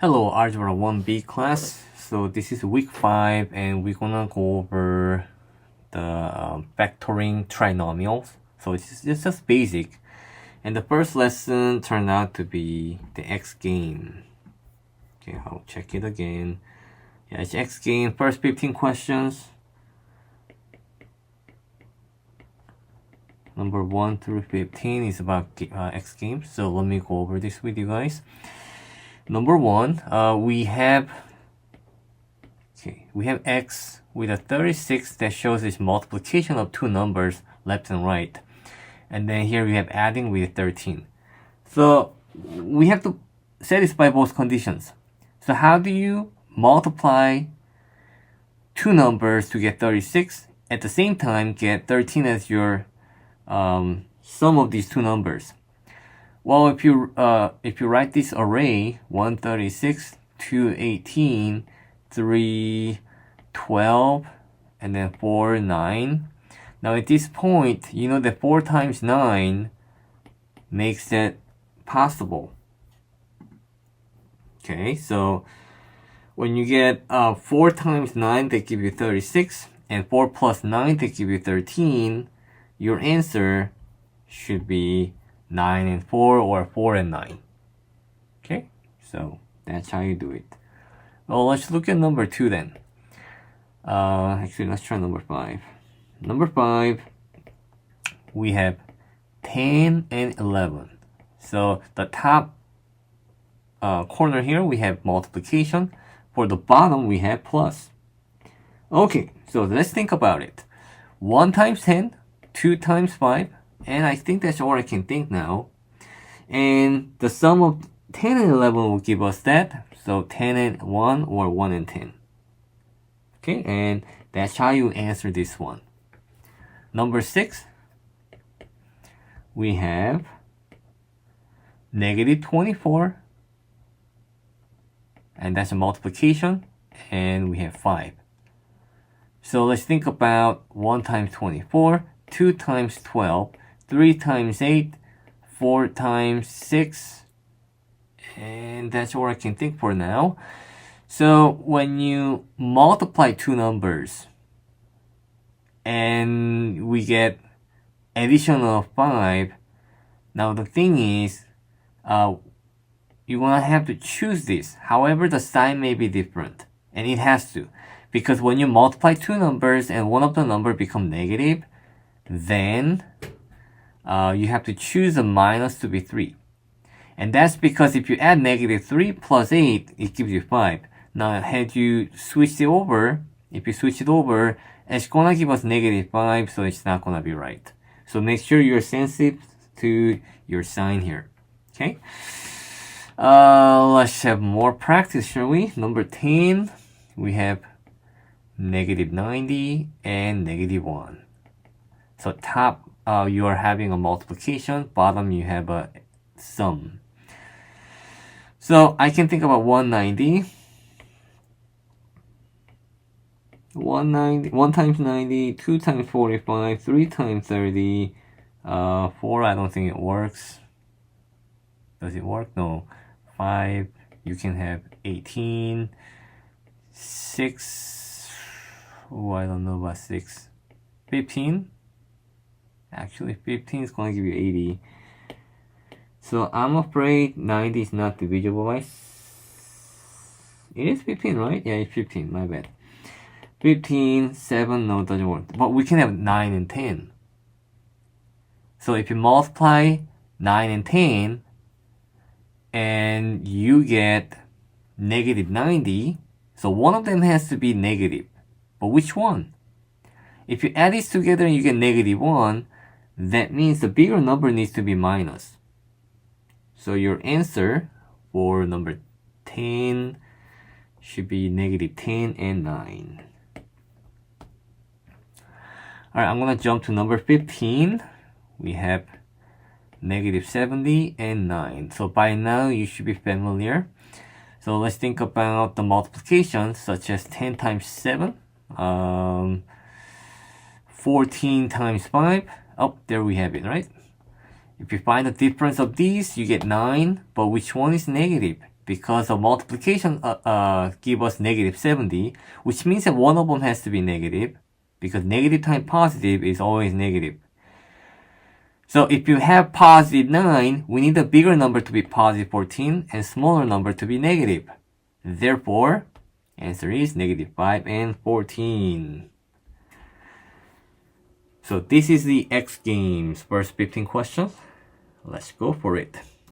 Hello, Algebra 1B class. So this is week 5 and we're gonna go over the factoring trinomials. So it's just basic. And the first lesson turned out to be the X game. Okay, I'll check it again. Yeah, it's X game, first 15 questions. Number 1 through 15 is about X games. So let me go over this with you guys. Number 1, we have X with a 36 that shows its multiplication of two numbers left and right. And then here we have adding with 13. So we have to satisfy both conditions. So how do you multiply two numbers to get 36, at the same time get 13 as your sum of these two numbers? Well, if you write this array 136, 218, 3, 12, and then 4, 9. Now at this point, you know that 4 times 9 makes that possible. Okay, so when you get 4 times 9, they give you 36, and 4 plus 9, they give you 13, your answer should be 9 and 4 or 4 and 9. Okay, so that's how you do it. Well, let's look at number 2 then. Actually, let's try number 5. Number 5, we have 10 and 11. So the top corner here, we have multiplication. For the bottom, we have plus. Okay, so let's think about it. 1 times 10, 2 times 5, and I think that's all I can think now. And the sum of 10 and 11 will give us that. So 10 and 1 or 1 and 10. Okay, and that's how you answer this one. Number 6, we have negative 24. And that's a multiplication. And we have 5. So let's think about 1 times 24, 2 times 12, 3 times 8, 4 times 6, and that's all I can think for now. So when you multiply two numbers and we get addition of 5, now the thing is you're gonna have to choose this. However, the sign may be different, and it has to, because when you multiply two numbers and one of the number become negative, then you have to choose a minus to be 3. And that's because if you add negative 3 plus 8, it gives you 5. Now, had you switched it over, if you switch it over, it's gonna give us negative 5, so it's not gonna be right. So make sure you're sensitive to your sign here. Okay? Let's have more practice, shall we? Number 10, we have negative 90 and negative 1. So top, you are having a multiplication. Bottom, you have a sum. So I can think about 190. 1 times 90, 2 times 45, 3 times 30, 4, I don't think it works. Does it work? No. 5, you can have 18, 6, oh, I don't know about 6, 15. Actually, 15 is going to give you 80. So I'm afraid 90 is not divisible by... It is 15, right? Yeah, it's 15. My bad. 15, 7, no, it doesn't work. But we can have 9 and 10. So if you multiply 9 and 10, and you get negative 90, so one of them has to be negative. But which one? If you add these together and you get negative 1, that means the bigger number needs to be minus. So your answer for number 10 should be negative 10 and 9. Alright, I'm going to jump to number 15. We have negative 70 and 9. So by now you should be familiar. So let's think about the multiplications, such as 10 times 7, 14 times 5. Oh, there we have it, right? If you find the difference of these, you get 9, but which one is negative? because of multiplication give us negative 70, which means that one of them has to be negative, because negative times positive is always negative. So if you have positive 9, we need a bigger number to be positive 14 and smaller number to be negative. Therefore, answer is negative 5 and 14. So this is the X Games first 15 questions. Let's go for it.